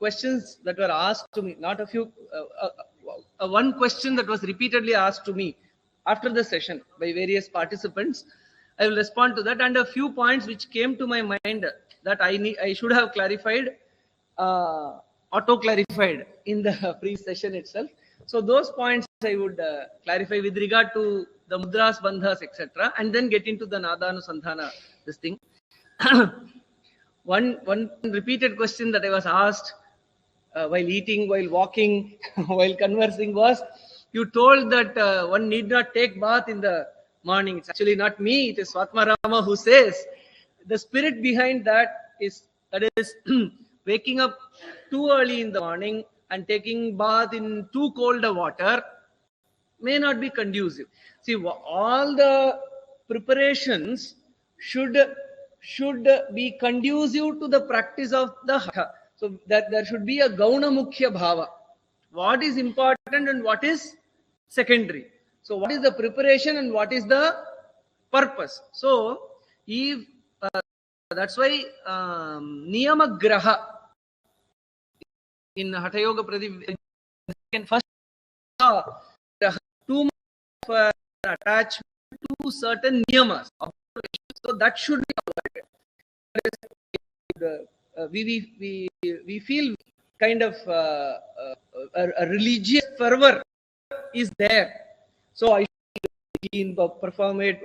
questions that were asked to me, not a few, one question that was repeatedly asked to me after the session by various participants. I will respond to that, and a few points which came to my mind that I should have clarified, auto-clarified in the pre-session itself. So those points I would clarify with regard to the mudras, bandhas, etc., and then get into the Nadanusandhana, this thing. One repeated question that I was asked while eating, while walking, while conversing was, you told that one need not take bath in the morning. It's actually not me, it is Swatmarama who says. The spirit behind that is waking up too early in the morning and taking bath in too cold a water may not be conducive. See, all the preparations should be conducive to the practice of the hatha. So that there should be a gauna mukhya bhava. What is important and what is secondary. So what is the preparation and what is the purpose? So if that's why niyama graha in Hatha Yoga Pradip can first too much of attachment to certain niyamas. So that should be avoided. We feel kind of a religious fervor is there. So I should perform it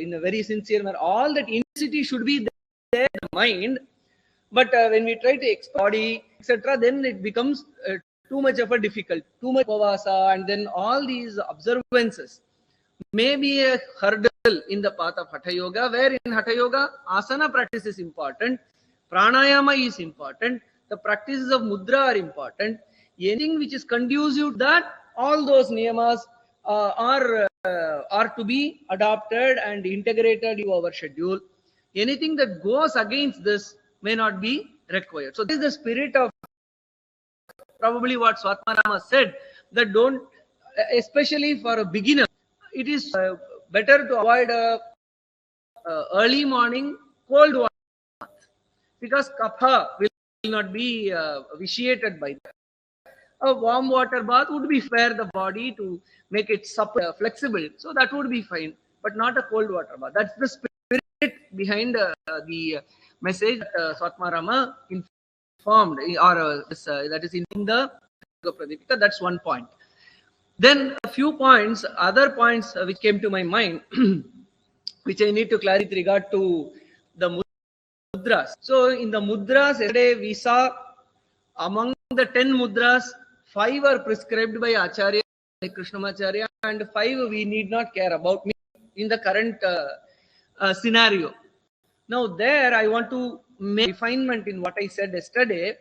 in a very sincere manner. All that intensity should be there in the mind. But when we try to explore body, etc., then it becomes too much of a difficult, too much upavasa, and then all these observances may be a hurdle in the path of Hatha Yoga, where in Hatha Yoga, asana practice is important, pranayama is important, the practices of mudra are important. Anything which is conducive to that, all those niyamas are to be adopted and integrated into our schedule. Anything that goes against this may not be required. So this is the spirit of probably what Swatmarama said, that don't, especially for a beginner, it is better to avoid a early morning cold water, because kapha will not be vitiated by that. A warm water bath would be fair the body to make it supple, flexible, so that would be fine, but not a cold water bath. That's the spirit behind the message that Swatmarama informed, or that is in the Pradipika. That's one point. Then a few points, other points which came to my mind, which I need to clarify with regard to the mudras. So in the mudras, yesterday we saw among the 10 mudras, 5 are prescribed by Acharya, like Krishnamacharya, and 5 we need not care about in the current scenario. Now there I want to make refinement in what I said yesterday,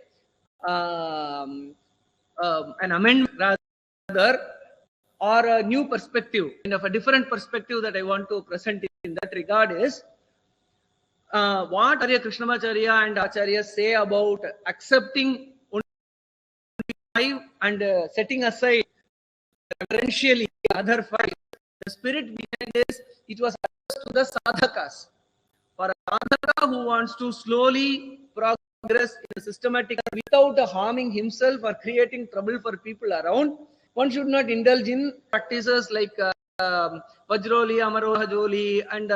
an amendment rather, or a new perspective, kind of a different perspective that I want to present in that regard is what Arya Krishnamacharya and Acharya say about accepting only 5 and setting aside reverentially the other 5. The spirit behind this, it was to the sadhakas. For a sadhaka who wants to slowly progress in a systematic without harming himself or creating trouble for people around, one should not indulge in practices like Vajroli, Amarohajoli, and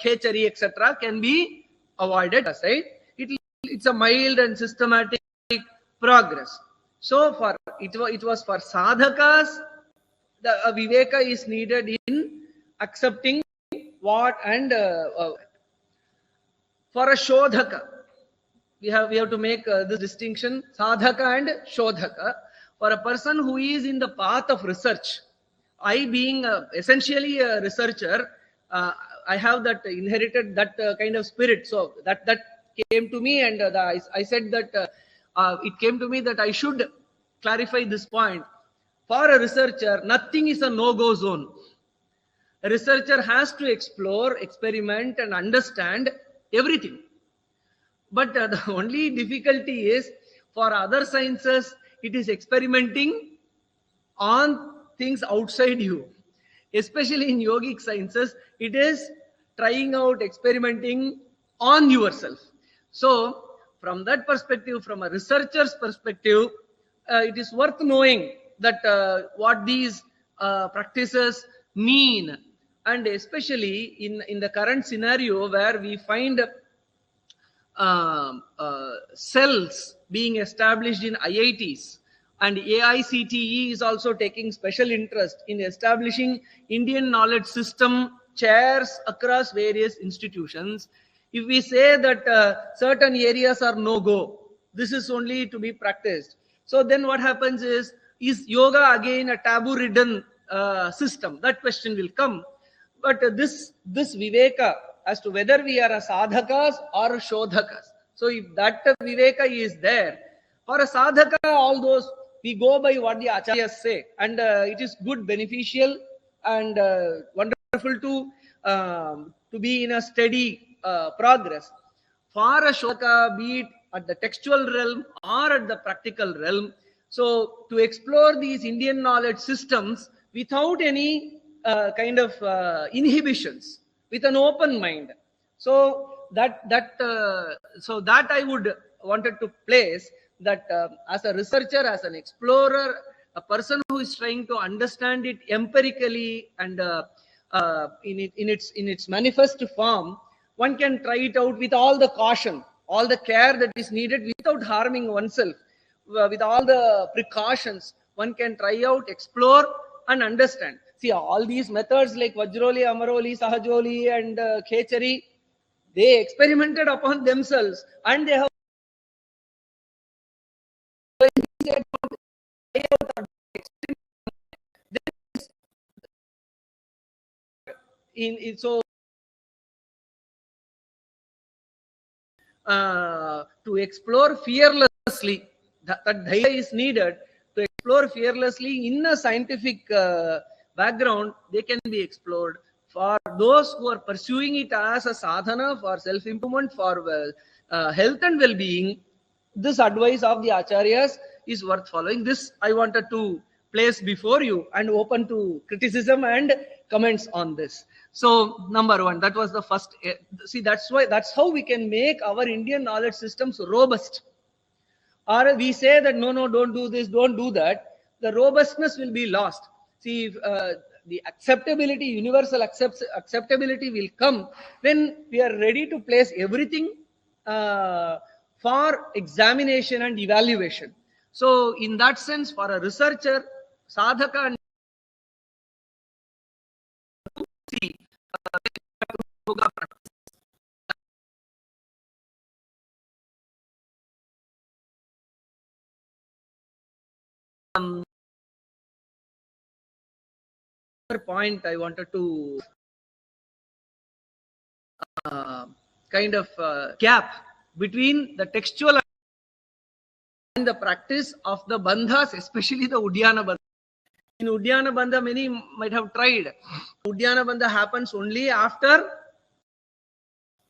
Khechari, etc. can be avoided aside. It's a mild and systematic progress. So for it was for sadhakas, the viveka is needed in accepting what, and for a shodhaka, we have to make this distinction, sadhaka and shodhaka. For a person who is in the path of research, I being essentially a researcher, I have that inherited that kind of spirit. So that came to me, and I said that it came to me that I should clarify this point. For a researcher, nothing is a no-go zone. A researcher has to explore, experiment, and understand everything. But the only difficulty is, for other sciences, it is experimenting on things outside you. Especially in yogic sciences, it is trying out, experimenting on yourself. So from that perspective, from a researcher's perspective, it is worth knowing that what these practices mean, and especially in the current scenario where we find cells being established in IITs, and AICTE is also taking special interest in establishing Indian knowledge system chairs across various institutions. If we say that certain areas are no-go, this is only to be practiced. So then what happens is yoga again a taboo-ridden system? That question will come. But this viveka as to whether we are a sadhakas or a shodhakas. So if that viveka is there, for a sadhaka, all those, we go by what the acharyas say, and it is good, beneficial, and wonderful to be in a steady progress. For a shodhaka, be it at the textual realm or at the practical realm, so to explore these Indian knowledge systems without any kind of inhibitions, with an open mind. So that I would wanted to place that as a researcher, as an explorer, a person who is trying to understand it empirically and in its manifest form, one can try it out with all the caution, all the care that is needed, without harming oneself, with all the precautions. One can try out, explore, and understand. See, all these methods like Vajroli, Amaroli, Sahajoli, and Khechari, they experimented upon themselves, and they have so to explore fearlessly, that dhairya is needed to explore fearlessly in a scientific background. They can be explored. For those who are pursuing it as a sadhana for self-improvement, for health and well-being, this advice of the acharyas is worth following. This I wanted to place before you, and open to criticism and comments on this. So number one, that was the first. See, that's how we can make our Indian knowledge systems robust. Or we say that no, don't do this, don't do that, the robustness will be lost. See, the acceptability, universal acceptability will come when we are ready to place everything for examination and evaluation. So in that sense, for a researcher, sadhaka and yoga practice. Point I wanted to kind of gap between the textual and the practice of the bandhas, especially the Udyana bandha. In Udyana bandha, many might have tried. Udyana bandha happens only after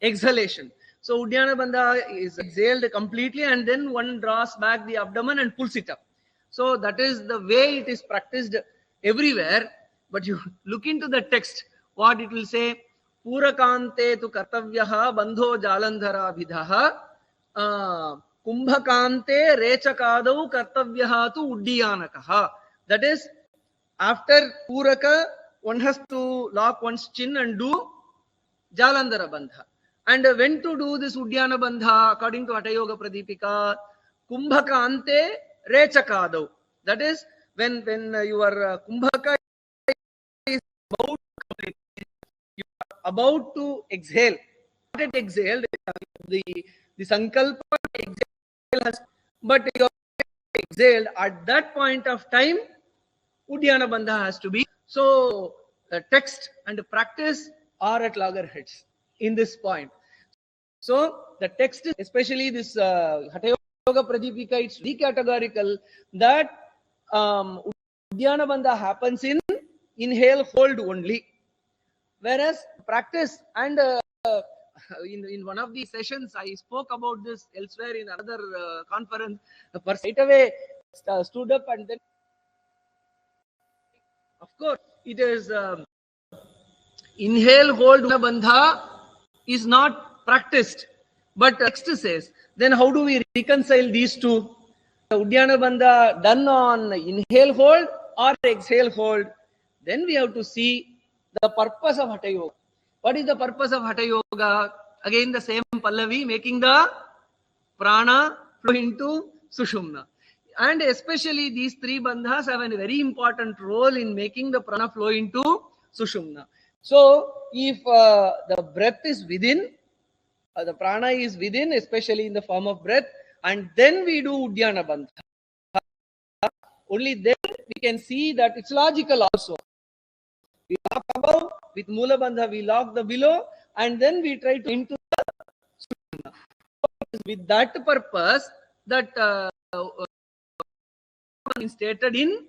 exhalation. So Udyana bandha is exhaled completely, and then one draws back the abdomen and pulls it up. So that is the way it is practiced everywhere. But you look into the text, what it will say: Purakante tu kartavyaha bandho jalandhara vidhaha kumbhakante rechakadau kartavyaha tu uddiyanakaha. That is, after Puraka, one has to lock one's chin and do Jalandhara bandha. And when to do this Udyana bandha, according to Hatha Yoga Pradipika, Kumbhaka ante rechakadau. That is, when your Kumbhaka is about to exhale. Not exhale, the sankalpa exhale has, but you exhaled at that point of time, Udyana bandha has to be. So the text and the practice are at loggerheads in this point. So the text, especially this Hatha Yoga Pradipika, it's decategorical that Udyana bandha happens in inhale, hold only. Whereas practice, and in one of the sessions, I spoke about this elsewhere in another conference, the person right away stood up, and then, of course, it is inhale, hold bandha is not practiced. But text says Then how do we reconcile these two? The Uddiyana Bandha done on inhale hold or exhale hold. Then we have to see the purpose of Hatha Yoga. What is the purpose of Hatha Yoga? Again the same Pallavi, making the prana flow into Sushumna. And especially these three bandhas have a very important role in making the prana flow into Sushumna. So if the breath is within, the prana is within, especially in the form of breath, and then we do Uddiyana Bandha, only then we can see that it's logical also. We lock above, with Mula Bandha we lock the below, and then we try to into the Sushumna. With that purpose, that is stated in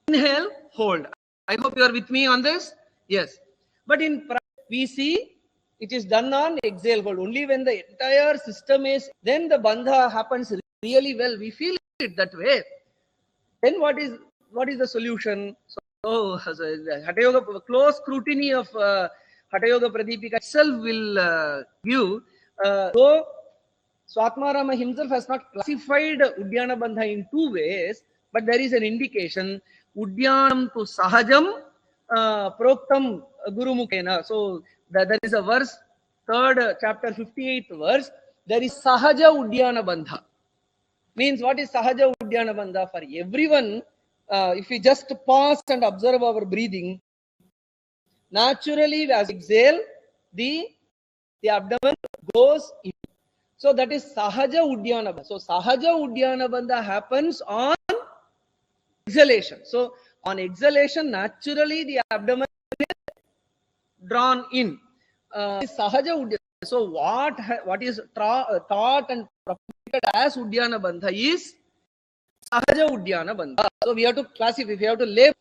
inhale, hold. I hope you are with me on this. Yes. But in we see it is done on exhale hold. Only when the entire system is, then the bandha happens really well. We feel it that way. Then what is the solution? So Hatha Yoga, close scrutiny of Hatha Yoga Pradipika itself will view. So Swatmarama himself has not classified Uddiyana Bandha in two ways, but there is an indication. Uddyanam to Sahajam Proktam Guru Mukhena. So there is a verse, 3rd chapter 58th verse. There is Sahaja Uddiyana Bandha. Means what is Sahaja Uddiyana Bandha? For everyone, if we just pause and observe our breathing, naturally as we exhale, the abdomen goes in. So that is Sahaja Uddiyana Bandha. So Sahaja Uddiyana Bandha happens on exhalation. So on exhalation, naturally the abdomen is drawn in. Sahaja Uddiyana. So what is taught and propagated as Uddiyana Bandha is Sahaja Uddiyana Bandha. So we have to classify, we have to label.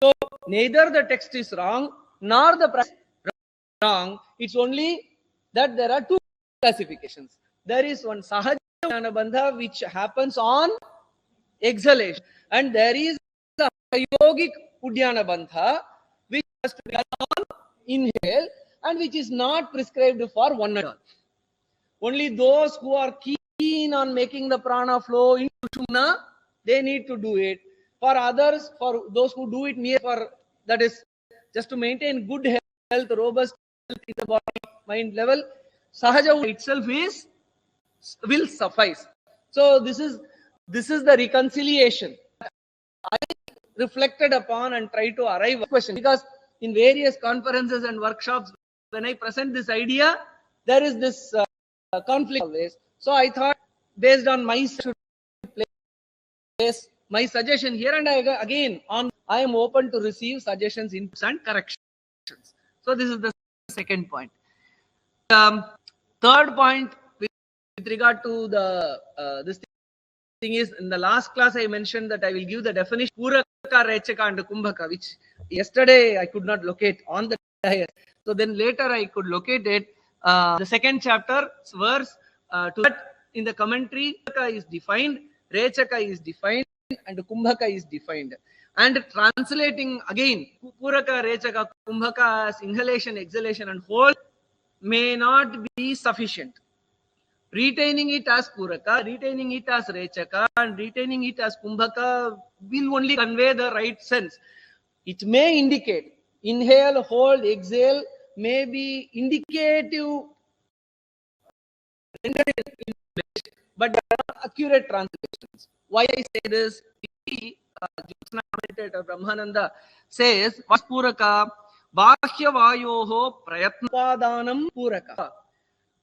So neither the text is wrong nor the practice is wrong. It's only that there are two classifications. There is one Sahaja Uddiyana Bandha which happens on exhalation, and there is the yogic Uddiyana Bandha which has to be on inhale and which is not prescribed for one and all. Only those who are keen on making the prana flow into Sushumna, they need to do it. For others, for those who do it mere for, that is just to maintain good health, robust health in the body, mind level, Sahaja itself will suffice. So this is the reconciliation I reflected upon and try to arrive at a question, because in various conferences and workshops, when I present this idea, there is this conflict always. So I thought, based on my place my suggestion here, and I am open to receive suggestions, inputs and corrections. So this is the second point. Third point with regard to the this thing is, in the last class I mentioned that I will give the definition Puraka, Rechaka and Kumbhaka, which yesterday I could not locate on the diet. So then later I could locate it. The second chapter verse to that in the commentary, Puraka is defined, Rechaka is defined, and Kumbhaka is defined. And translating again, Puraka, Rechaka, Kumbhaka as inhalation, exhalation and hold may not be sufficient. Retaining it as Puraka, retaining it as Rechaka, and retaining it as Kumbhaka will only convey the right sense. It may indicate, inhale, hold, exhale may be indicative, but they are not accurate translations. Why I say this? Jyotsna commentator Brahmananda says, what's Puraka? Bahya Vayoho Prayatnapadanam Puraka.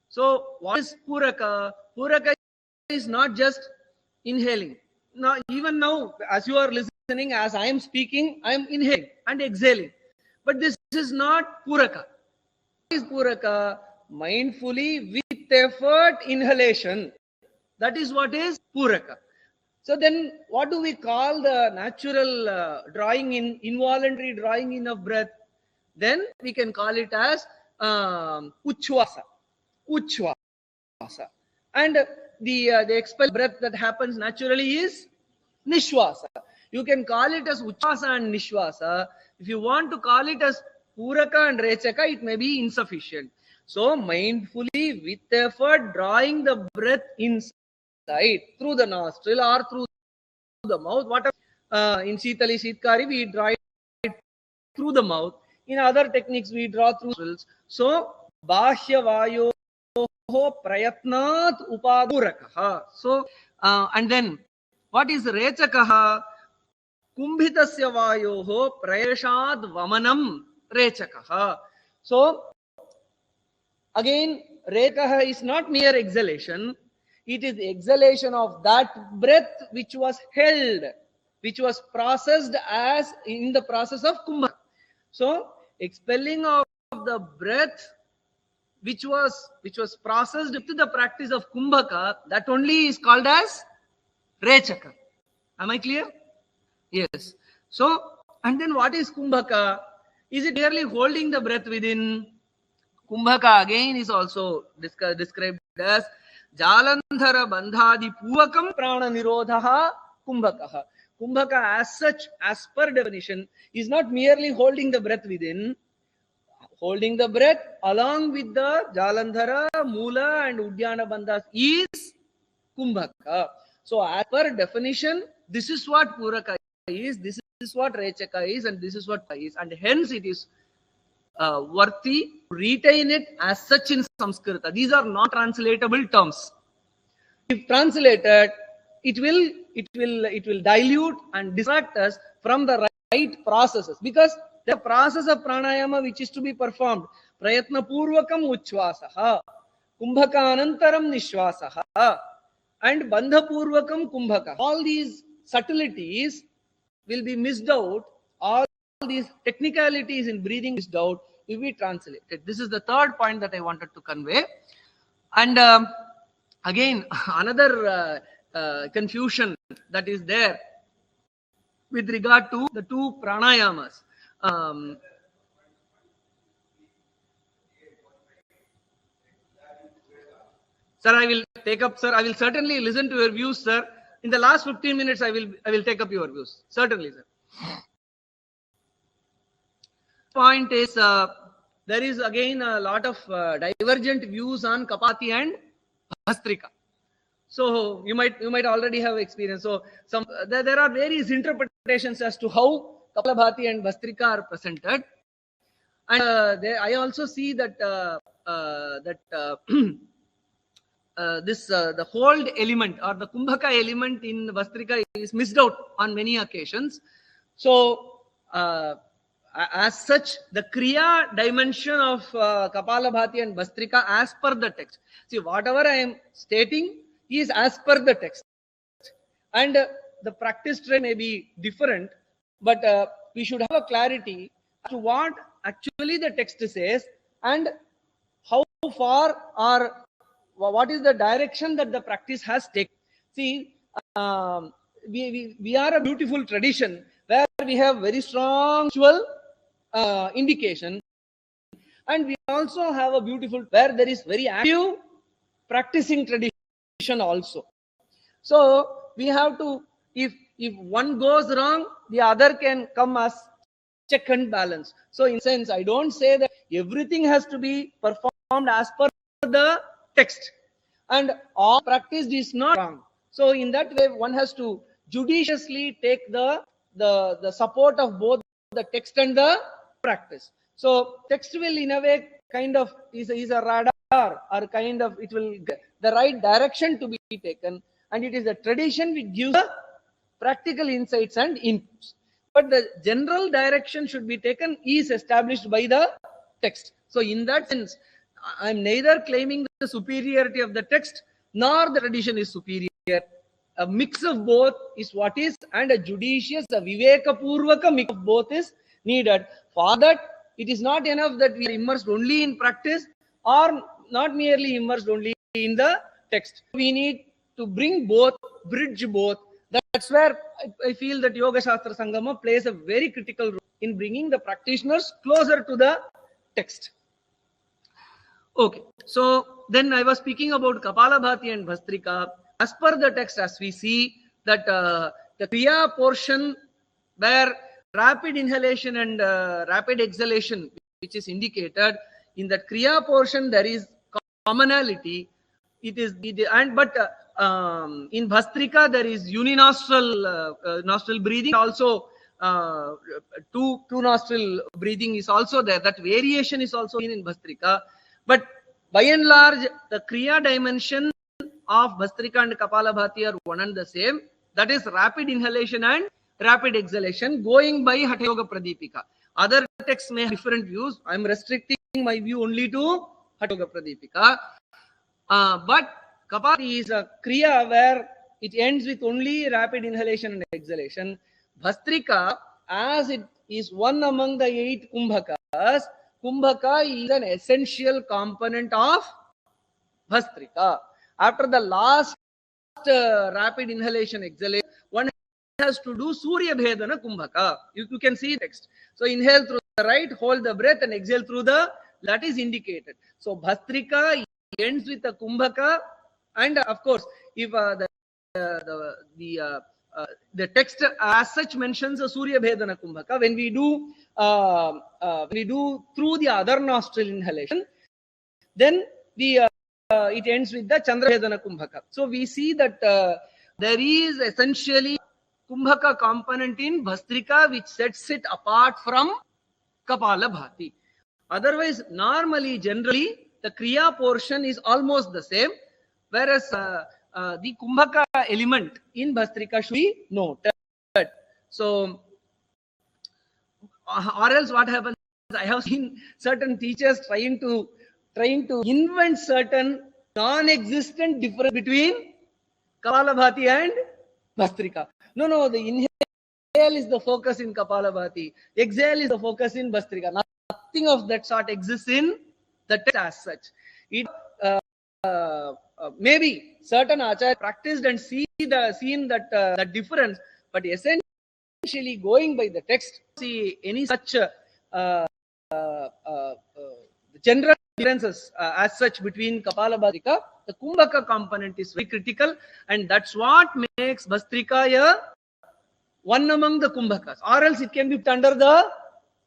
So what is Puraka? Puraka is not just inhaling. Now, even now, as you are listening, as I am speaking, I am inhaling and exhaling. But this is not Puraka. What is Puraka? Mindfully, with effort, inhalation. That is what is Puraka. So then, what do we call the natural drawing in, involuntary drawing in of breath? Then we can call it as Uchvasa. Uchvasa. And the expelled breath that happens naturally is Nishvasa. You can call it as Uchvasa and Nishvasa. If you want to call it as Puraka and Rechaka, it may be insufficient. So mindfully, with effort, drawing the breath inside through the nostril or through the mouth. Whatever in Shitali Shitkari, we draw it through the mouth. In other techniques, we draw through nostrils. So Bahya Vayo Prayatnat Upadurakaha. So and then what is Rechakaha? Kumbhitasya Vayoho Prayashad Vamanam Rechakaha. So again, Rekaha is not mere exhalation. It is exhalation of that breath which was held, which was processed as in the process of Kumbha. So expelling of the breath which was processed with the practice of Kumbhaka, that only is called as Rechaka. Am I clear? Yes. So, and then what is Kumbhaka? Is it merely holding the breath within? Kumbhaka again is also described as Jalandhara Bandhadi Puvakam Prana Nirodhaha Kumbhakaha. Kumbhaka as such, as per definition, is not merely holding the breath within. Holding the breath along with the Jalandhara, Mula and Udyana Bandhas is Kumbhaka. So as per definition, this is what Puraka is, this is what Rechaka is, and this is what is. And hence it is worthy to retain it as such in Sanskrita. These are not translatable terms. If translated, it will dilute and distract us from the right processes, because the process of pranayama which is to be performed, prayatna purvakam uchvasaha, kumbhaka anantaram nishvasaha, and bandha purvakam kumbhaka. All these subtleties will be missed out. All these technicalities in breathing missed out will be translated. This is the third point that I wanted to convey. And again, another confusion that is there with regard to the two pranayamas. Sir, I will take up, sir. I will certainly listen to your views, sir. In the last 15 minutes, I will take up your views. Certainly, sir. Point is, there is again a lot of divergent views on Kapati and Bhastrika. So you might already have experience. So there are various interpretations as to how Kapalabhati and Bhastrika are presented. And I also see that the hold element or the Kumbhaka element in Bhastrika is missed out on many occasions. So as such, the Kriya dimension of Kapalabhati and Bhastrika as per the text. See, whatever I am stating is as per the text. And the practice trend may be different, but we should have a clarity as to what actually the text says and how far or what is the direction that the practice has taken. See, we are a beautiful tradition where we have very strong visual indication, and we also have a beautiful where there is very active practicing tradition also. So we have to, if one goes wrong, the other can come as check and balance. So in sense, I don't say that everything has to be performed as per the text, and all practice is not wrong. So in that way, one has to judiciously take the support of both the text and the practice. So text will in a way kind of is a radar, or kind of it will get the right direction to be taken, and it is a tradition which gives the practical insights and inputs. But the general direction should be taken is established by the text. So in that sense, I am neither claiming the superiority of the text nor the tradition is superior. A mix of both is what is, and a judicious, a viveka purvaka mix of both is needed. For that, it is not enough that we are immersed only in practice or not merely immersed only in the text. We need to bring both, bridge both. That's where I feel that Yoga Shastra Sangama plays a very critical role in bringing the practitioners closer to the text. Okay, so then I was speaking about Kapalabhati and Bhastrika. As per the text, as we see that the Kriya portion where rapid inhalation and rapid exhalation, which is indicated, In the Kriya portion, there is commonality. It is, but in Bhastrika, there is uninostril nostril breathing. Also, two nostril breathing is also there. That variation is also in Bhastrika. But by and large, the Kriya dimension of Bhastrika and Kapalabhati are one and the same. That is rapid inhalation and rapid exhalation, going by Hatha Yoga Pradipika. Other texts may have different views. I am restricting my view only to Hatha Yoga Pradipika. But Kapalabhati is a Kriya where it ends with only rapid inhalation and exhalation. Bhastrika, as it is one among the 8 Kumbhakas, Kumbhaka is an essential component of Bhastrika. After the last rapid inhalation exhalation, one has to do Surya Bhedana Kumbhaka. You can see text. So inhale through the right, hold the breath, and exhale through the, that is indicated. So Bhastrika ends with a Kumbhaka, and of course, if the text as such mentions a Surya Bhedana Kumbhaka, when we do through the other nostril inhalation, then it ends with the Chandra Bhedana Kumbhaka. So we see that there is essentially Kumbhaka component in Bhastrika which sets it apart from Kapalabhati. Otherwise, normally, generally, the Kriya portion is almost the same, whereas the Kumbhaka element in Bhastrika should be noted. So, or else what happens? I have seen certain teachers trying to invent certain non-existent difference between Kapalabhati and Bhastrika. No, the inhale is the focus in Kapalabhati. Exhale is the focus in Bhastrika. Nothing of that sort exists in the text as such. It maybe certain acharya practiced and seen that difference, but essentially going by the text, see any such general differences as such between Kapalabhati. The Kumbhaka component is very critical, and that's what makes Bhastrika one among the Kumbhakas, or else it can be put under the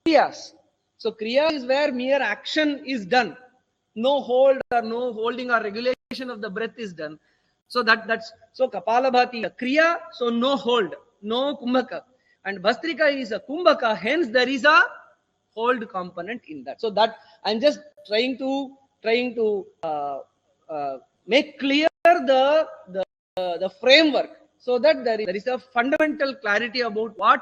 Kriyas. So Kriya is where mere action is done. No hold or no holding or regulation of the breath is done. So that's so Kapalabhati, a Kriya, so no hold, no Kumbhaka. And Bhastrika is a Kumbhaka, hence there is a hold component in that. So that I'm just trying to make clear the framework, so that there is a fundamental clarity about what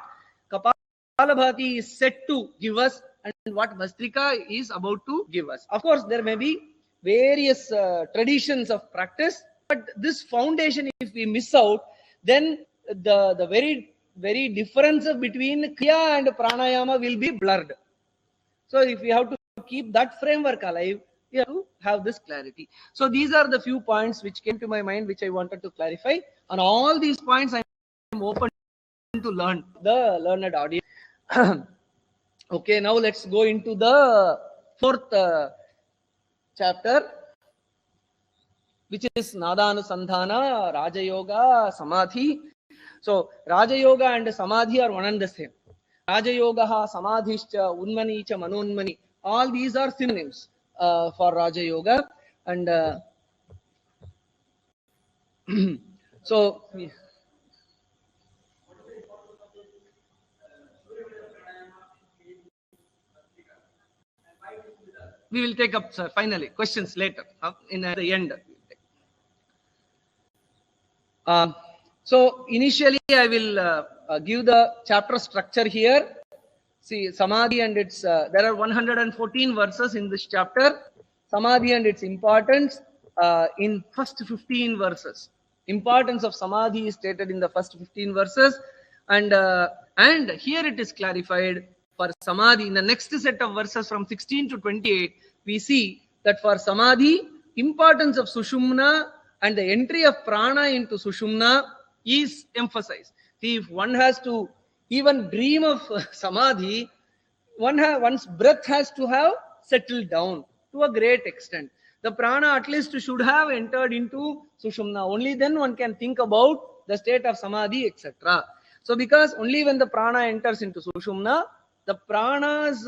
Kapalabhati is set to give us and what Bhastrika is about to give us. Of course, there may be various traditions of practice, but this foundation, if we miss out, then the very difference between Kriya and Pranayama will be blurred. So if we have to keep that framework alive, we have to have this clarity. So these are the few points which came to my mind, which I wanted to clarify. On all these points, I am open to learn the learned audience. Okay, now let's go into the 4th chapter, which is Nadanusandhana, Raja Yoga, Samadhi. So Raja Yoga and Samadhi are one and the same. Raja Yoga, Samadhischa, Unmani cha, Manonmani. All these are synonyms for Raja Yoga. And so we will take up, sir, finally questions later in the end. So initially I will give the chapter structure here. See, Samadhi and its, there are 114 verses in this chapter. Samadhi and its importance in first 15 verses. Importance of Samadhi is stated in the first 15 verses. And here it is clarified for Samadhi. In the next set of verses from 16 to 28, we see that for Samadhi, importance of Sushumna and the entry of Prana into Sushumna is emphasized. See, if one has to even dream of Samadhi, one's breath has to have settled down to a great extent. The Prana at least should have entered into Sushumna. Only then one can think about the state of Samadhi, etc. So because only when the Prana enters into Sushumna, the Prana's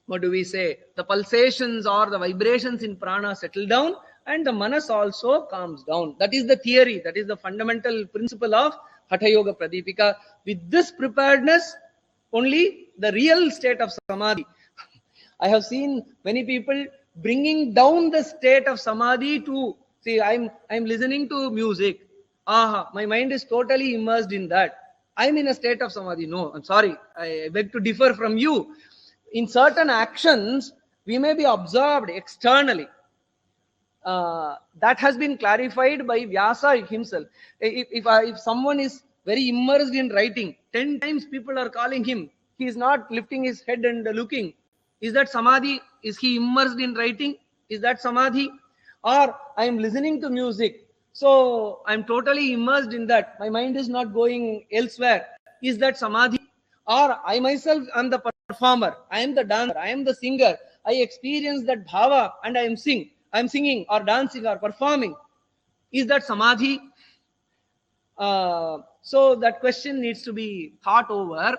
what do we say, the pulsations or the vibrations in prana settle down, and the manas also calms down. That is the theory, that is the fundamental principle of Hatha Yoga Pradipika. With this preparedness, only the real state of samadhi. I have seen many people bringing down the state of samadhi to, see, I'm listening to music. Aha, my mind is totally immersed in that. I'm in a state of samadhi. No, I'm sorry. I beg to differ from you. In certain actions, we may be observed externally. That has been clarified by Vyasa himself. If someone is very immersed in writing, 10 times people are calling him, he is not lifting his head and looking. Is that samadhi? Is he immersed in writing? Is that samadhi? Or I am listening to music, so I am totally immersed in that. My mind is not going elsewhere. Is that samadhi? Or I myself am the performer, I am the dancer, I am the singer. I experience that bhava and I am singing or dancing or performing. Is that samadhi? So that question needs to be thought over.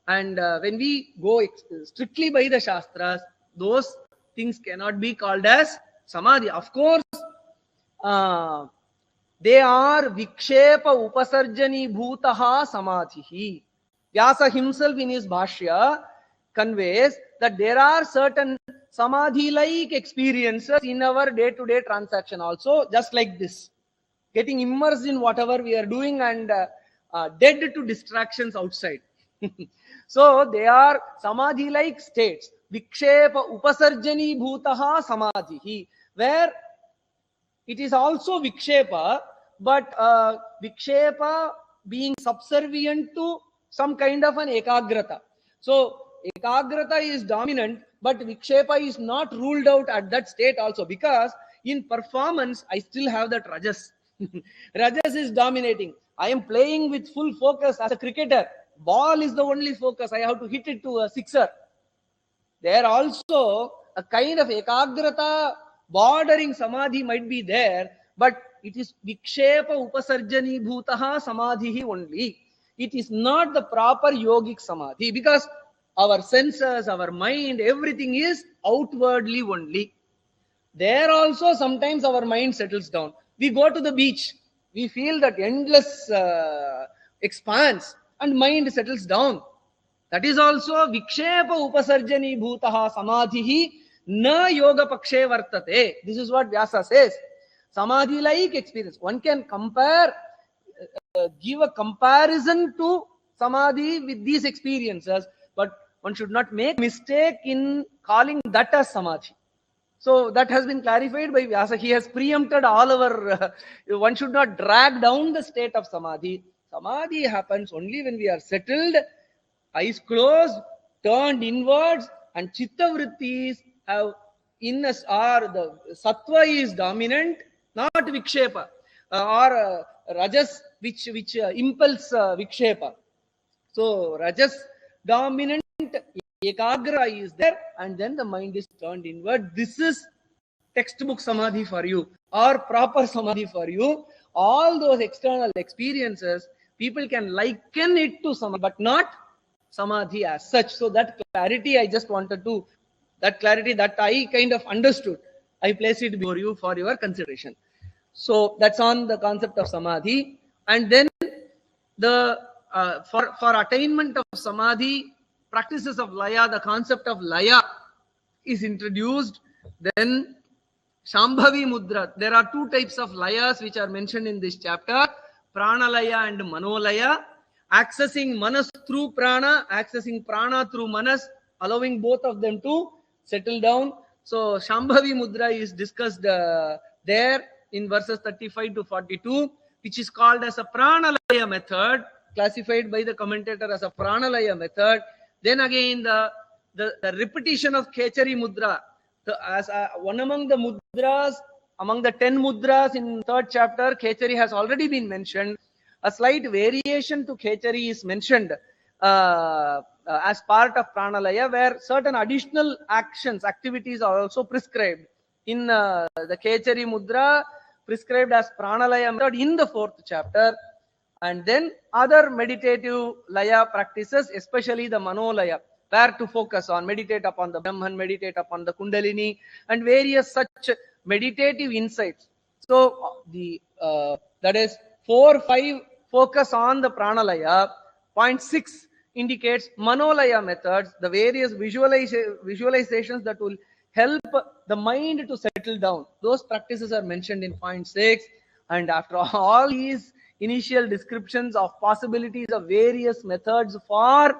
And when we go strictly by the Shastras, those things cannot be called as samadhi. Of course, they are vikshepa upasarjani bhutaha samadhi. Vyasa himself in his Bhashya conveys that there are certain samadhi-like experiences in our day-to-day transaction also, just like this. Getting immersed in whatever we are doing and dead to distractions outside. So they are samadhi-like states. Vikshepa upasarjani bhutaha samadhi, where it is also vikshepa, but vikshepa being subservient to some kind of an ekagrata. So ekagrata is dominant, but vikshepa is not ruled out at that state also, because in performance I still have that rajas. Rajas is dominating. I am playing with full focus as a cricketer. Ball is the only focus. I have to hit it to a sixer. There also a kind of ekagrata bordering samadhi might be there, but it is vikshepa upasarjani bhutaha samadhi only. It is not the proper yogic samadhi, because our senses, our mind, everything is outwardly only. There also sometimes our mind settles down. We go to the beach, we feel that endless expanse, and mind settles down. That is also vikshepa upasarjani bhutaha samadhi na yoga pakshe vartate. This is what Vyasa says. Samadhi like experience. One can compare, give a comparison to samadhi with these experiences, but one should not make mistake in calling that as samadhi. So that has been clarified by Vyasa. He has preempted all our, one should not drag down the state of samadhi. Samadhi happens only when we are settled, eyes closed, turned inwards, and chitta vrittis have in us, or the sattva is dominant, not vikshepa, or rajas which impulse vikshepa. So rajas dominant, ekagra is there, and then the mind is turned inward. This is textbook samadhi for you, or proper samadhi for you. All those external experiences, people can liken it to samadhi, but not samadhi as such. So that clarity I just wanted to, that clarity that I kind of understood, I place it before you for your consideration. So that's on the concept of samadhi. And then the for attainment of samadhi, practices of laya, the concept of laya is introduced. Then Shambhavi Mudra. There are two types of layas which are mentioned in this chapter, Pranalaya and Manolaya. Accessing manas through prana, accessing prana through manas, allowing both of them to settle down. So Shambhavi Mudra is discussed there in verses 35 to 42, which is called as a Pranalaya method, classified by the commentator as a Pranalaya method. Then again the repetition of Khechari Mudra, as one among the mudras, among the 10 mudras in third chapter, Khechari has already been mentioned. A slight variation to Khechari is mentioned as part of Pranalaya, where certain additional activities are also prescribed. In the Khechari Mudra, prescribed as Pranalaya method in the fourth chapter. And then other meditative Laya practices, especially the Manolaya. where to focus on, meditate upon the Brahman, meditate upon the Kundalini, and various such meditative insights. So that is 4, 5 focus on the pranalaya. Point 6 indicates manolaya methods, the various visualizations that will help the mind to settle down. Those practices are mentioned in point 6. And after all these initial descriptions of possibilities of various methods for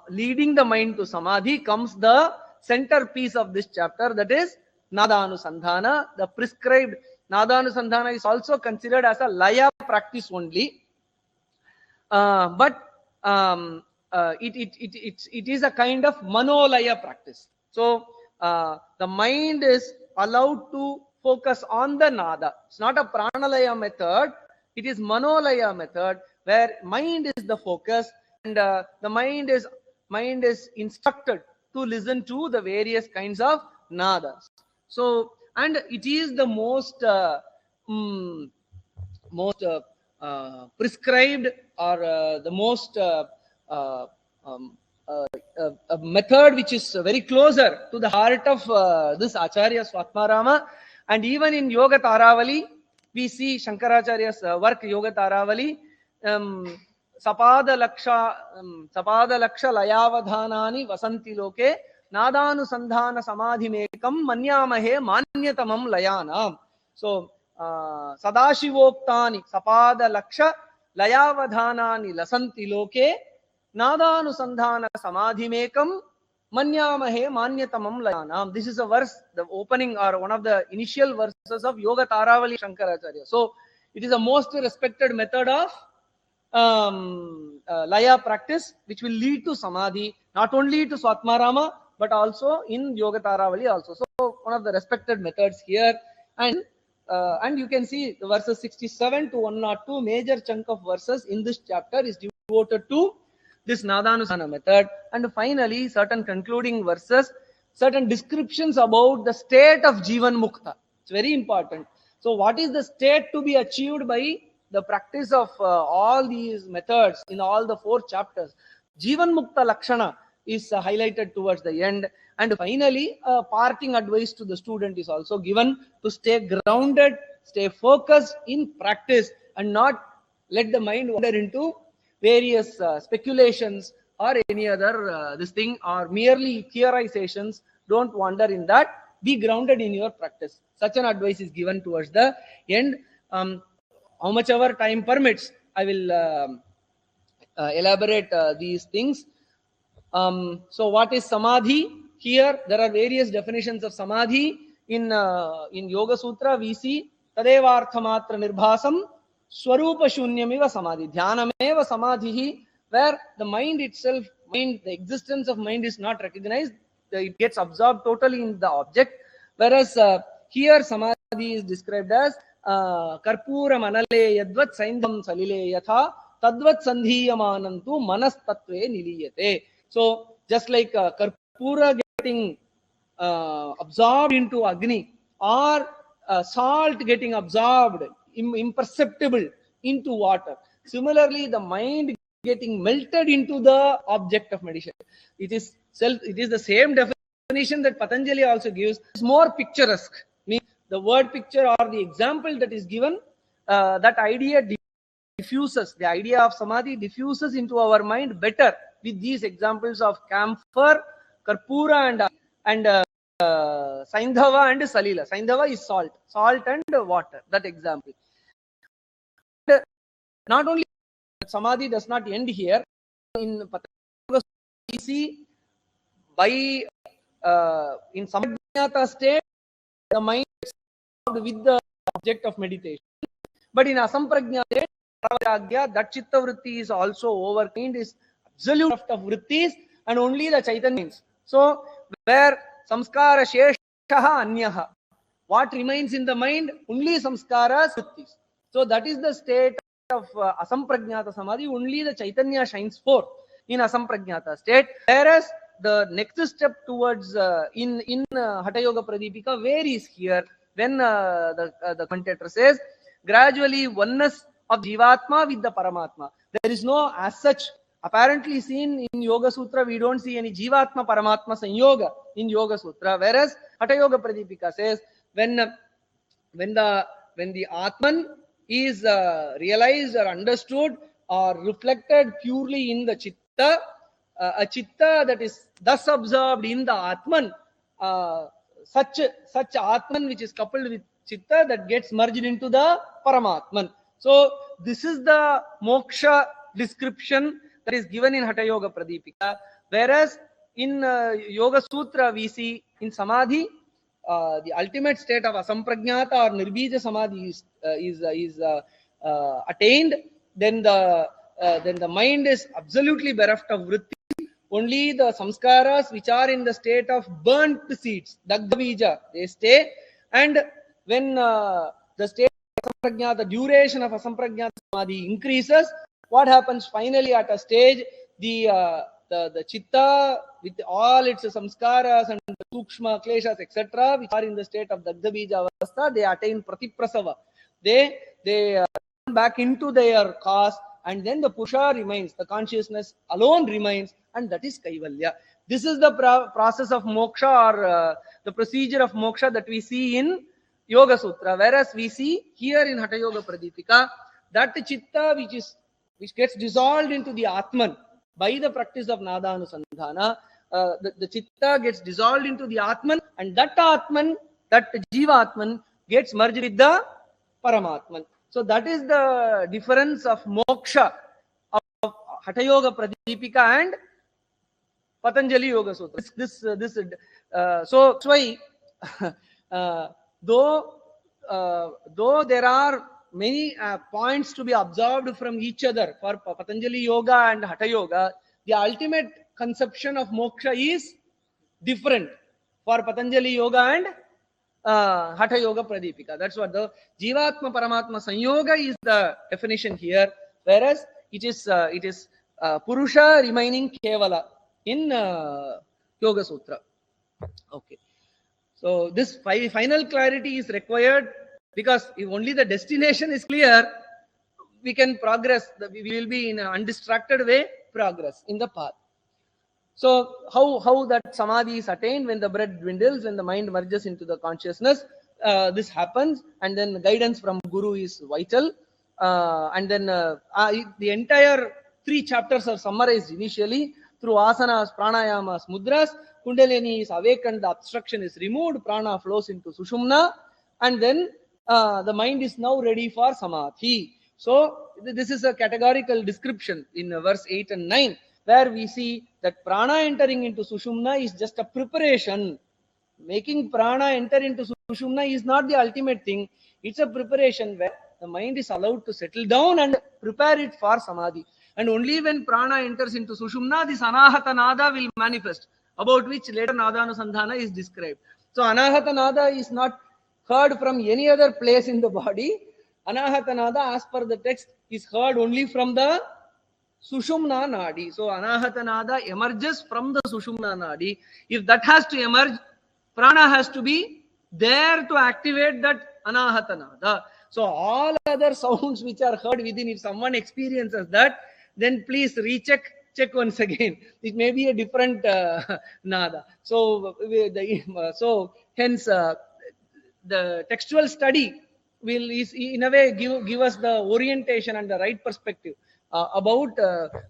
leading the mind to samadhi, comes the centerpiece of this chapter, that is Nadanusandhana. The prescribed Nadanusandhana is also considered as a laya practice only, but it is a kind of manolaya practice. So the mind is allowed to focus on the nada. It's not a pranalaya method, it is manolaya method, where mind is the focus, and the mind is instructed to listen to the various kinds of nadas. So, and it is the most prescribed, or the most a method which is very closer to the heart of this Acharya Swatmarama. And even in Yoga Taravali, we see Shankaracharya's work, Yoga Taravali, Sapada Laksha Layavadhanani Vasanti Loke Nadanusandhana Samadhimekam Manyamahe Manyatamam Layana. So, Sadashivoktani Sapada Laksha Layavadhanani Lasanti Loke Nadanusandhana Samadhimekam Manyamahe Manyatamam Layanam. This is a verse, the opening or one of the initial verses of Yoga Taravali Shankaracharya. So it is a most respected method of laya practice, which will lead to samadhi, not only to Swatmarama, but also in Yoga Taravali also. So one of the respected methods here. And you can see the verses 67 to 102, major chunk of verses in this chapter is devoted to this Nadanusandhana method. And finally, certain concluding verses, certain descriptions about the state of Jivan Mukta. It's very important. So what is the state to be achieved by the practice of all these methods in all the 4 chapters? Jivan Mukta Lakshana is highlighted towards the end. And finally, a parting advice to the student is also given to stay grounded, stay focused in practice, and not let the mind wander into various speculations or any other this thing, or merely theorizations. Don't wander in that. Be grounded in your practice. Such an advice is given towards the end. How much our time permits, I will elaborate these things. So what is samadhi? Here there are various definitions of samadhi. In Yoga Sutra we see Tadevarthamatra Nirbhasam Swarupa Shunyamiva Samadhi. Dhyanameva Samadhi, where the mind itself, the existence of mind is not recognized. It gets absorbed totally in the object. Whereas here samadhi is described as Karpura Manale Yadvat Saindham Salile Yatha Tadvat Sandhiyamanantu Manas Tatve Niliyate. So just like Karpura getting absorbed into Agni, or salt getting absorbed, imperceptible, into water. Similarly, the mind getting melted into the object of meditation. It is the same definition that Patanjali also gives. It's more picturesque. Means the word picture or the example that is given, that idea diffuses, the idea of samadhi diffuses into our mind better with these examples of camphor, Karpura, and Saindhava and Salila. Saindhava is salt and water, that example. And not only samadhi does not end here. In Patanjali we see by in Samajnata state, the mind is with the object of meditation. But in Asamprajna state, that chitta vritti is also overcome, is absolute of vrittis, and only the Chaitanya means. So where samskara sheshaha anyaha, what remains in the mind? Only samskaras, vrittis. So that is the state of Asamprajnata Samadhi. Only the Chaitanya shines forth in Asamprajnata state. Whereas the next step towards in Hatha Yoga Pradipika varies here, when the commentator says gradually oneness of Jivatma with the Paramatma. There is no as such apparently seen in Yoga Sutra. We don't see any Jivatma Paramatma Sanyoga in Yoga Sutra, whereas Hatha Yoga Pradipika says when the Atman is realized or understood or reflected purely in the Chitta, a Chitta that is thus absorbed in the Atman, such Atman which is coupled with Chitta, that gets merged into the Paramatman. So this is the moksha description that is given in Hatha Yoga Pradipika, whereas in Yoga Sutra we see in Samadhi, the ultimate state of asampragnata or nirbija samadhi is attained. Then the mind is absolutely bereft of vritti. Only the samskaras which are in the state of burnt seeds, dagdha bija, they stay. And when the state of asampragnata, the duration of asampragnata samadhi increases, what happens finally at a stage? The chitta with all its samskaras and the sukshma kleshas etc., which are in the state of dagdha bija avastha, they attain pratiprasava. They come back into their cause, and then the pusha remains, the consciousness alone remains, and that is kaivalya. This is the process of moksha, or the procedure of moksha that we see in Yoga Sutra, whereas we see here in Hatha Yoga Pradipika that chitta which gets dissolved into the Atman by the practice of Nadaanusandhana, the chitta gets dissolved into the Atman, and that Atman, that Jivatman, gets merged with the Paramatman. So that is the difference of moksha of Hatha Yoga Pradipika and Patanjali Yoga Sutra. So that's why though there are many points to be observed from each other for Patanjali Yoga and Hatha Yoga, the ultimate conception of moksha is different for Patanjali Yoga and Hatha Yoga Pradipika. That's what the Jivatma Paramatma Sanyoga is the definition here, whereas it is Purusha remaining Kevala in Yoga Sutra. Okay. So this final clarity is required, because if only the destination is clear, we can progress. We will be in an undistracted way progress in the path. So how that samadhi is attained? When the breath dwindles, when the mind merges into the consciousness, this happens, and then guidance from Guru is vital. And then the entire 3 chapters are summarized initially through asanas, pranayamas, mudras. Kundalini is awakened, the obstruction is removed, prana flows into Sushumna, and then the mind is now ready for samadhi. So this is a categorical description in verse 8 and 9, where we see that prana entering into Sushumna is just a preparation. Making prana enter into Sushumna is not the ultimate thing. It's a preparation where the mind is allowed to settle down and prepare it for samadhi. And only when prana enters into Sushumna, this anahata nada will manifest, about which later Nadaanusandhana is described. So anahata nada is not heard from any other place in the body. Anahata nada, as per the text, is heard only from the Sushumna Nadi. So Anahata Nada emerges from the Sushumna Nadi. If that has to emerge, prana has to be there to activate that Anahata Nada. So all other sounds which are heard within, if someone experiences that, then please check once again. It may be a different Nada. So hence the textual study will in a way give us the orientation and the right perspective about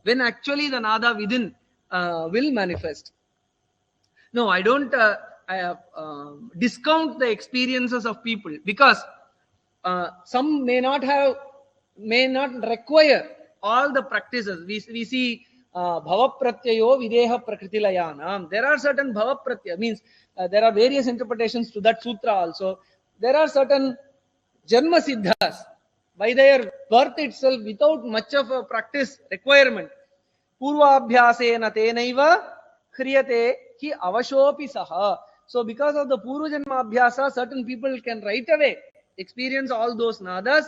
when actually the nada within will manifest. No, I don't discount the experiences of people, because some may not require all the practices. We see bhava pratyayo videha prakritilayanam. There are certain bhava pratyaya, means there are various interpretations to that sutra also. There are certain janma siddhas, by their birth itself, without much of a practice requirement. Purvabhyasena tenaiva kriyate hi avashopi saha. So because of the purva janma abhyasa, certain people can right away experience all those nadas.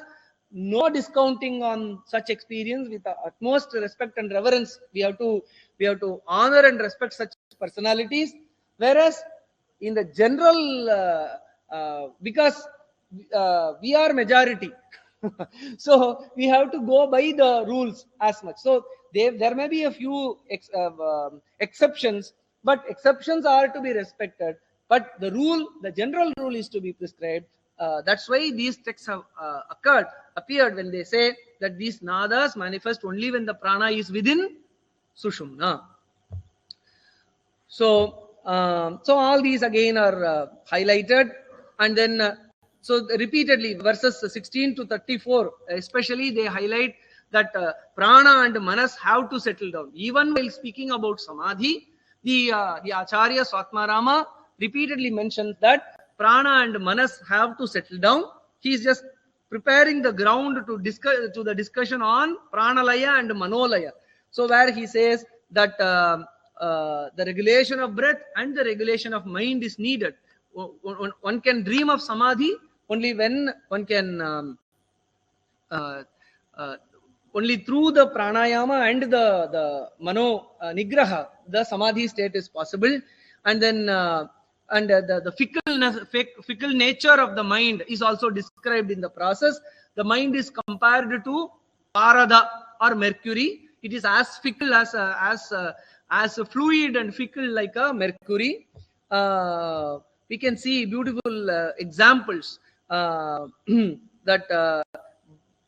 No discounting on such experience. With the utmost respect and reverence, we have to honor and respect such personalities. Whereas in the general, because we are majority, So we have to go by the rules as much. So there may be a few exceptions, but exceptions are to be respected. But the general rule is to be prescribed. That's why these texts have appeared when they say that these nadas manifest only when the prana is within Sushumna. So, so all these again are highlighted, and then so repeatedly verses 16 to 34, especially they highlight that prana and manas have to settle down. Even while speaking about samadhi, the Acharya Swatmarama repeatedly mentions that prana and manas have to settle down. He is just preparing the ground to the discussion on pranalaya and manolaya. So where he says that the regulation of breath and the regulation of mind is needed. One can dream of samadhi only when one can only through the pranayama and the mano nigraha, the samadhi state is possible. And then the fickle nature of the mind is also described in the process. The mind is compared to parada or mercury. It is as fickle as fluid and fickle like a mercury. We can see beautiful examples that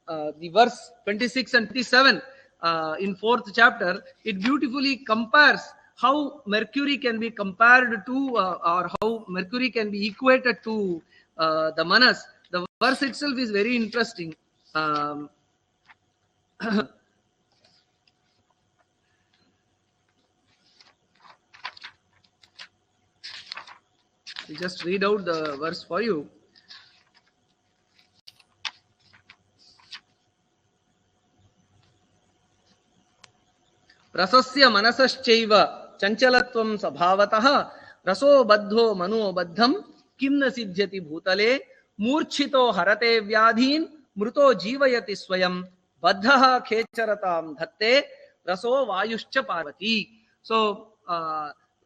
the verse 26 and 27 in 4th chapter, it beautifully compares how mercury can be compared to or how mercury can be equated to the manas. The verse itself is very interesting. I'll just read out the verse for you. रसस्य मनसश्चैव चञ्चलत्वं स्वभावतः रसो बद्धो मनो बद्धं किं न सिद्ध्यति भूतले मूर्छितो हरते व्याधीन् मृतो जीवयति स्वयं बद्धः खेचरतां धत्ते रसो वायुश्च Parvati. So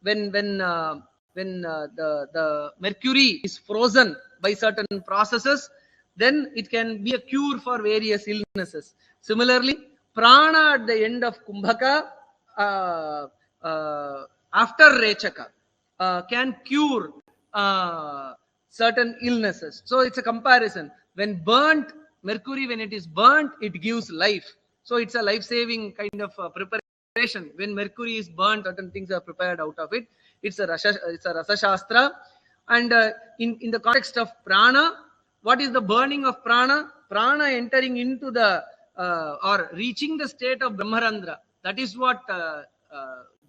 when the mercury is frozen by certain processes, then it can be a cure for various illnesses. Similarly, prana at the end of Kumbhaka after Rechaka can cure certain illnesses. So it's a comparison. When burnt, mercury, when it is burnt, it gives life. So it's a life-saving kind of preparation. When mercury is burnt, certain things are prepared out of it. It's a Rasa Shastra. And in the context of prana, what is the burning of prana? Prana entering into the or reaching the state of Brahmarandra. That is what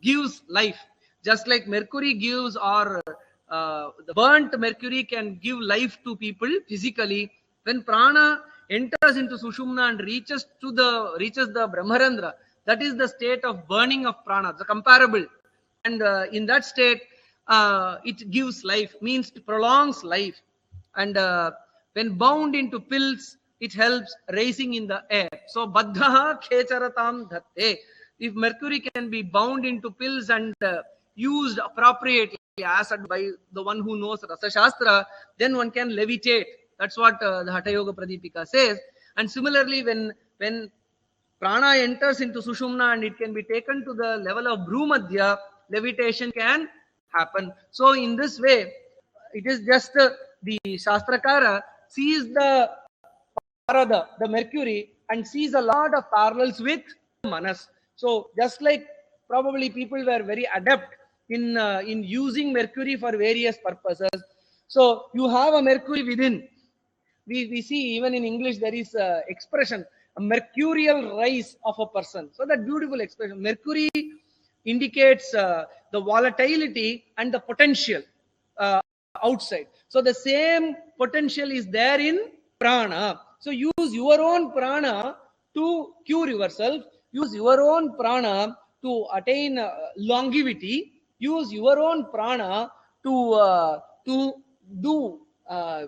gives life. Just like mercury gives, or the burnt mercury can give life to people physically. When prana enters into Sushumna and reaches the Brahmarandra, that is the state of burning of prana, the comparable. And in that state, it gives life, means it prolongs life. And when bound into pills, it helps raising in the air. So, baddhaha khecharatam dhatte. If mercury can be bound into pills and used appropriately, as by the one who knows Rasa Shastra, then one can levitate. That's what the Hatha Yoga Pradipika says. And similarly, when prana enters into Sushumna and it can be taken to the level of Bhrumadhya, levitation can happen. So in this way, it is just the Shastrakara sees the Parada, the mercury, and sees a lot of parallels with Manas. So just like probably people were very adept in using mercury for various purposes. So you have a mercury within. We see even in English there is a expression, a mercurial rise of a person. So that beautiful expression, mercury indicates the volatility and the potential outside. So the same potential is there in prana. So use your own prana to cure yourself. Use your own prana to attain longevity. Use your own prana to do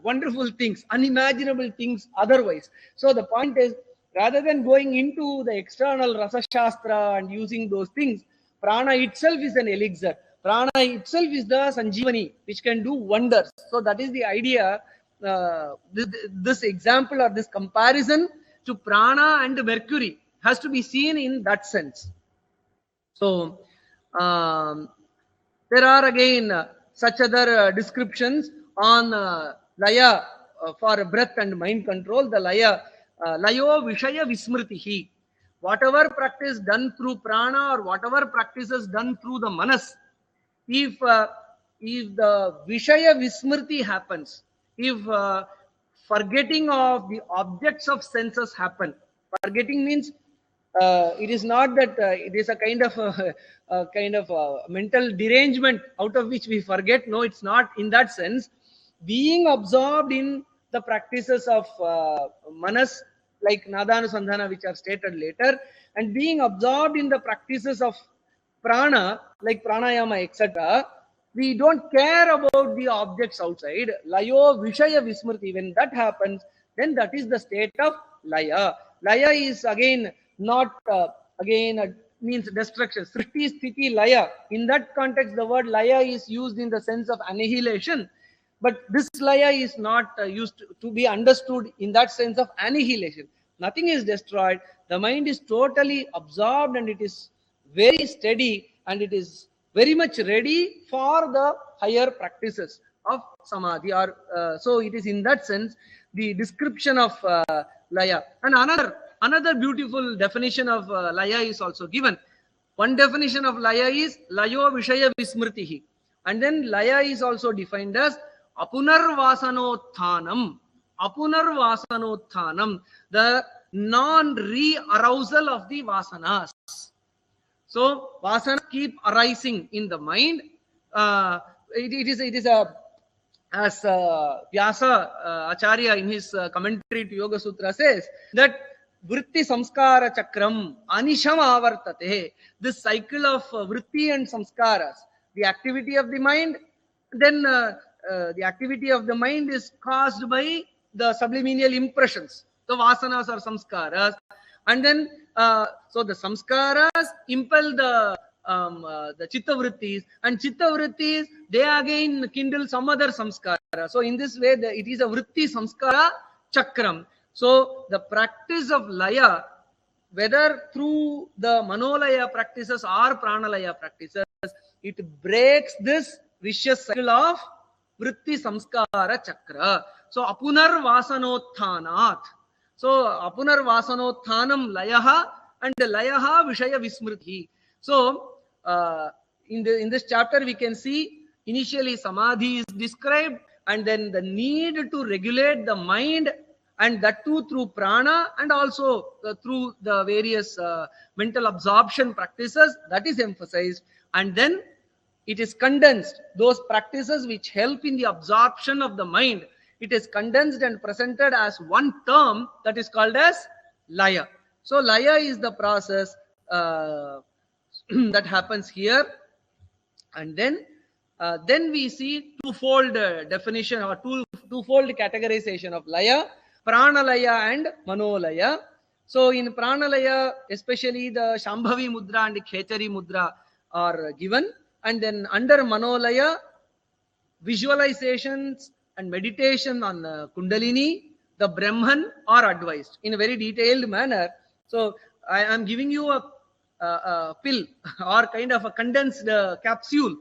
wonderful things, unimaginable things otherwise. So the point is, rather than going into the external Rasa Shastra and using those things, prana itself is an elixir. Prana itself is the Sanjeevani, which can do wonders. So that is the idea this example or this comparison to prana and mercury has to be seen in that sense. So there are again such other descriptions on laya for breath and mind control. The laya, layo vishaya vismritihi. Whatever practice done through prana or whatever practices done through the manas, if the vishaya vismriti happens, if forgetting of the objects of senses happen, forgetting means it is not that it is a kind of mental derangement out of which we forget. No, it's not in that sense. Being absorbed in the practices of manas, like nadhanusandhana, which are stated later, and being absorbed in the practices of prana, like pranayama, etc., we don't care about the objects outside. Layo vishaya vismriti. When that happens, then that is the state of laya. Laya is again not means destruction. Srishti, sthiti, laya. In that context, the word laya is used in the sense of annihilation. But this laya is not used to be understood in that sense of annihilation. Nothing is destroyed. The mind is totally absorbed and it is very steady and it is very much ready for the higher practices of samadhi. Or so it is in that sense the description of laya. And another beautiful definition of laya is also given. One definition of laya is layo vishaya vismritihi, and then laya is also defined as apunarvasanothanam. Apunarvasanothanam, the non-re-arousal of the vasanas. So vasanas keep arising in the mind. It is a, as Vyasa Acharya in his commentary to Yoga Sutra says, that vritti samskara chakram anisham avartate. This cycle of vritti and samskaras, the activity of the mind, then the activity of the mind is caused by the subliminal impressions, the vasanas or samskaras, and then so the samskaras impel the chitta vrittis, and chitta vrittis, they again kindle some other samskara. So in this way, it is a vritti samskara chakram. So the practice of laya, whether through the manolaya practices or pranalaya practices, it breaks this vicious cycle of vritti samskara chakra. So apunar vasanothanat. So apunar vasanothanam layaha, and layaha vishaya vismriti. So in this chapter we can see initially samadhi is described, and then the need to regulate the mind, and that too through prana, and also through the various mental absorption practices, that is emphasized. And then it is condensed, those practices which help in the absorption of the mind, it is condensed and presented as one term that is called as laya. So laya is the process that happens here. And then we see twofold definition or twofold categorization of laya: pranalaya and manolaya. So in pranalaya, especially the Shambhavi mudra and Khechari mudra are given, and then under manolaya, visualizations and meditation on Kundalini, the Brahman are advised in a very detailed manner. So I am giving you a pill or kind of a condensed capsule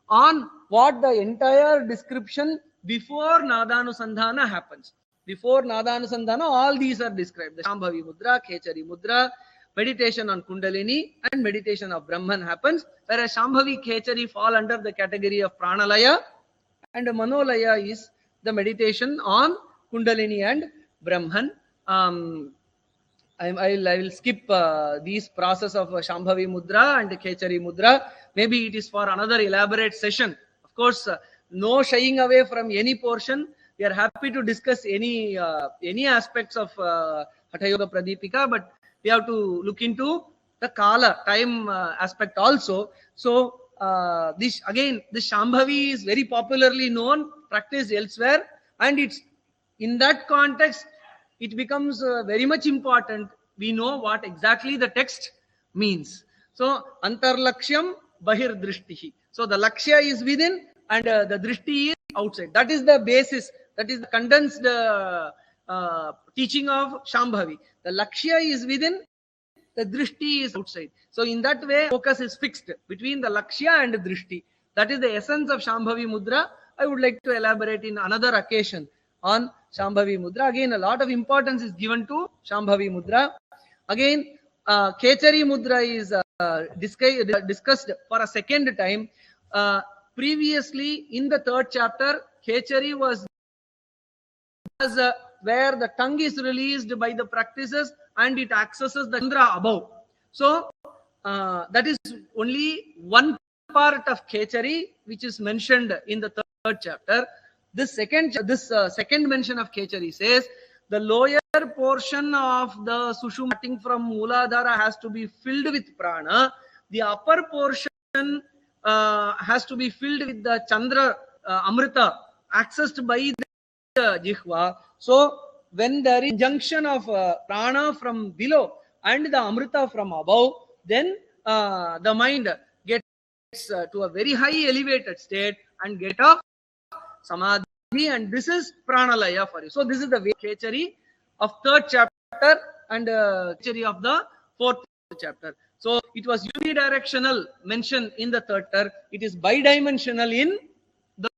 on what the entire description before Nadhanusandhana happens. Before Nadhanusandhana, all these are described: the Shambhavi mudra, Khechari mudra, meditation on Kundalini, and meditation of Brahman happens, whereas Shambhavi, Khechari fall under the category of Pranalaya, and Manolaya is the meditation on Kundalini and Brahman. I will skip these process of Shambhavi mudra and Khechari mudra. Maybe it is for another elaborate session. Of course, no shying away from any portion. We are happy to discuss any aspects of Hatha Yoga Pradipika, but we have to look into the Kala, time aspect also. So this Shambhavi is very popularly known, practiced elsewhere, and it's in that context it becomes very much important. We know what exactly the text means. So antarlaksham bahir drishtihi. So the lakshya is within and the drishti is outside. That is the basis That is the condensed teaching of Shambhavi. The Lakshya is within, the Drishti is outside. So in that way, focus is fixed between the Lakshya and the Drishti. That is the essence of Shambhavi Mudra. I would like to elaborate in another occasion on Shambhavi Mudra. Again, a lot of importance is given to Shambhavi Mudra. Again, Khechari Mudra is discussed for a second time. Previously, in the third chapter, Khechari was where the tongue is released by the practices and it accesses the Chandra above. So, that is only one part of Khechari which is mentioned in the third chapter. This second mention of Khechari says the lower portion of the Sushumna starting from Mooladhara has to be filled with prana. The upper portion has to be filled with the Chandra Amrita accessed by the Jihva. So when there is junction of prana from below and the Amrita from above, then the mind gets to a very high elevated state and get off samadhi, and this is pranalaya for you. So this is the way Khechari of third chapter and Khechari of the fourth chapter. So it was unidirectional mention in the third chapter. It is bidimensional in the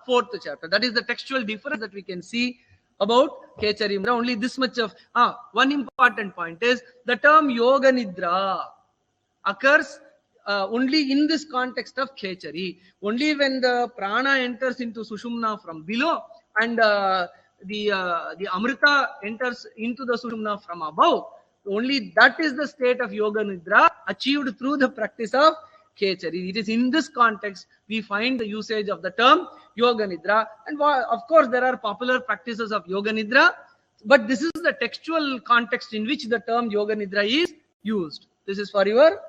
fourth chapter. That is the textual difference that we can see about Khechari. Only this much of one important point is the term Yoga Nidra occurs only in this context of Khechari. Only when the prana enters into Sushumna from below and the Amrita enters into the Sushumna from above, only that is the state of Yoga Nidra achieved through the practice of Khechari. It is in this context we find the usage of the term Yoga Nidra. And of course, there are popular practices of Yoga Nidra, but this is the textual context in which the term Yoga Nidra is used. This is for your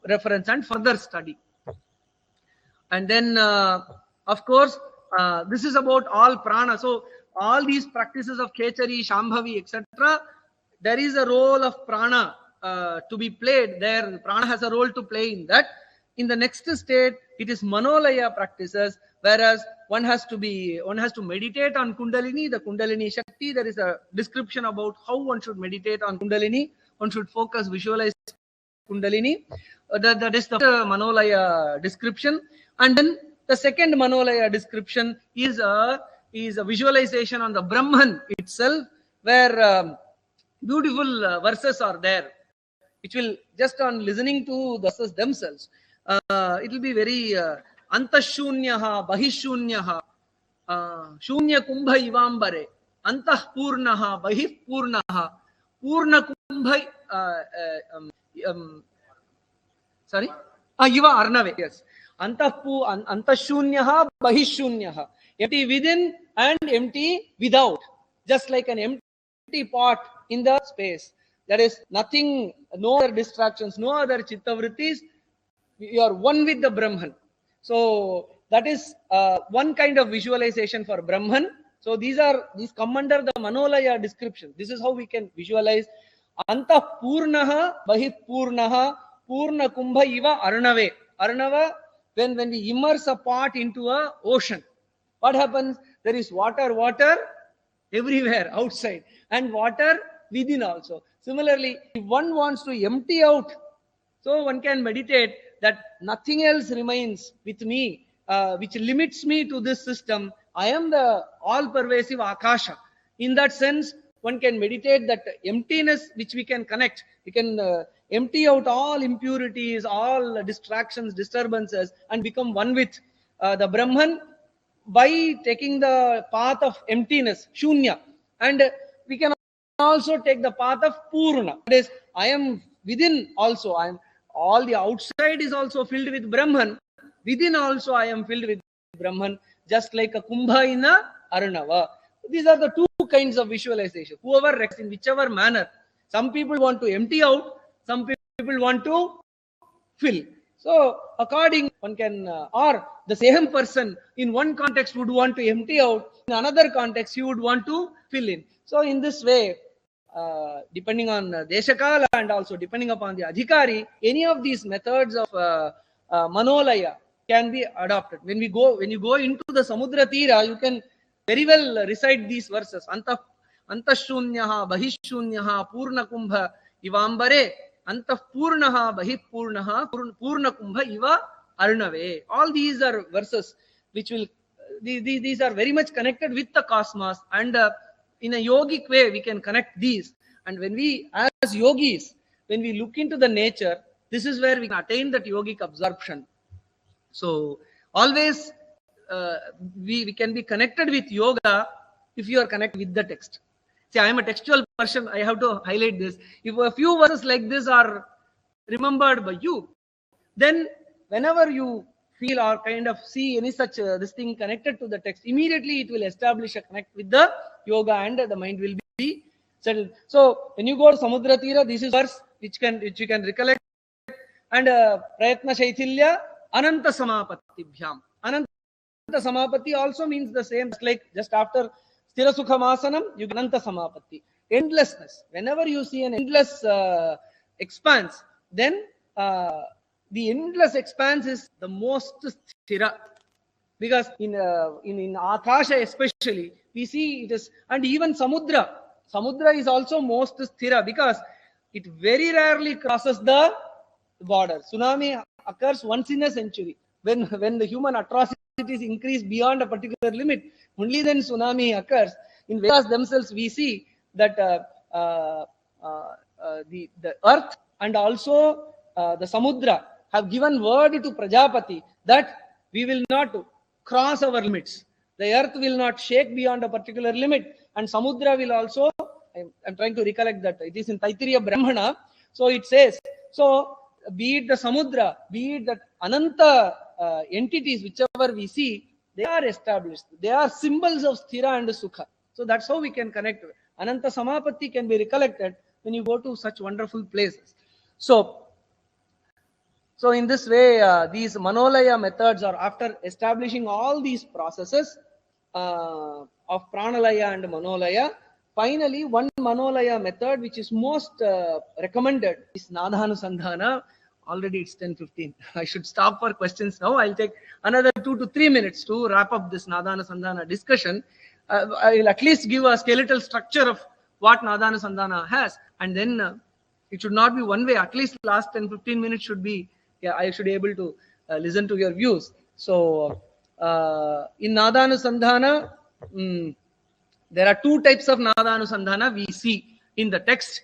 reference and further study. And then, of course, this is about all prana. So all these practices of Khechari, Shambhavi, etc., there is a role of prana to be played there. Prana has a role to play in that. In the next state, it is Manolaya practices, whereas one has to meditate on Kundalini, the Kundalini Shakti. There is a description about how one should meditate on Kundalini. One should focus, visualize Kundalini. That is the Manolaya description. And then the second Manolaya description is a visualization on the Brahman itself, where beautiful verses are there, which will, just on listening to the verses themselves, it will be very antashunyaha, bahishunyaha, shunya kumbha ivambare, antahpurnaha, bahipurnaha, purna kumbha, sorry, iva arnave, yes. Antashunyaha, bahishunyaha, empty within and empty without, just like an empty pot in the space. There is nothing, no other distractions, no other chittavrittis. You are one with the Brahman. So that is one kind of visualization for Brahman. So these come under the Manolaya description. This is how we can visualize Antah Purnaha, Bahit Purnaha, Purna Kumbha Iva Arnave. Arnava, when we immerse a pot into a ocean, what happens? There is water everywhere outside and water within also. Similarly, if one wants to empty out, so one can meditate that nothing else remains with me, which limits me to this system. I am the all-pervasive Akasha. In that sense, one can meditate that emptiness which we can connect. We can empty out all impurities, all distractions, disturbances, and become one with the Brahman by taking the path of emptiness, Shunya. And we can also take the path of Purna. That is, I am within also. All the outside is also filled with Brahman. Within also I am filled with Brahman, just like a Kumbha in a Arnava. These are the two kinds of visualization. Whoever reacts in whichever manner. Some people want to empty out, some people want to fill. So according, one can, or the same person in one context would want to empty out, in another context he would want to fill in. So in this way, depending on Deshakala and also depending upon the Adhikari, any of these methods of Manolaya can be adopted. When you go into the Samudra Tira, you can very well recite these verses. Antashunyaha bahishunyaha purna kumbha ivambare antapurnaha bahipurnaha purna kumbha iva arnave. All these are verses which will, these are very much connected with the cosmos, and in a yogic way we can connect these. And when we, as yogis, when we look into the nature, this is where we can attain that yogic absorption. So always we can be connected with yoga if you are connected with the text. See, I am a textual person, I have to highlight this. If a few verses like this are remembered by you, then whenever you feel or kind of see any such this thing connected to the text, immediately it will establish a connect with the yoga, and the mind will be settled. So when you go to Samudra Tira, this is verse which you can recollect. And Prayatna Shaithilya Ananta Samapatibhyam. Ananta Samapatti also means the same, like just after Sthira Sukhamasanam, you get Ananta Samapatti. Endlessness. Whenever you see an endless expanse, then the endless expanse is the most sthira, because in Akasha especially we see it is, and even Samudra is also most sthira, because it very rarely crosses the border. Tsunami occurs once in a century. When the human atrocities increase beyond a particular limit, only then tsunami occurs. In Vedas themselves we see that the earth and also the Samudra have given word to Prajapati that we will not cross our limits. The earth will not shake beyond a particular limit, and Samudra will also, I'm trying to recollect that, it is in Taittiriya Brahmana. So it says, so be it the Samudra, be it that Ananta entities, whichever we see, they are established. They are symbols of Sthira and Sukha. So that's how we can connect. Ananta Samapatti can be recollected when you go to such wonderful places. So in this way, these Manolaya methods are, after establishing all these processes of Pranalaya and Manolaya, finally one Manolaya method which is most recommended is Nadhanusandhana. Already it's 10:15. I should stop for questions now. I'll take another 2 to 3 minutes to wrap up this Nadhanusandhana discussion. I will at least give a skeletal structure of what Nadhanusandhana has, and then it should not be one way. At least last 10-15 minutes should be, I should be able to listen to your views. So in Nadhanusandhana, there are two types of Nadhanusandhana we see in the text.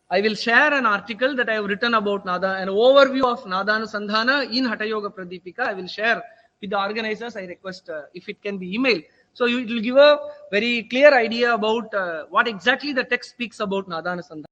I will share an article that I have written about Nada, an overview of Nadhanusandhana in Hatha Yoga Pradipika. I will share with the organizers. I request if it can be emailed. So it will give a very clear idea about what exactly the text speaks about Nadhanusandhana.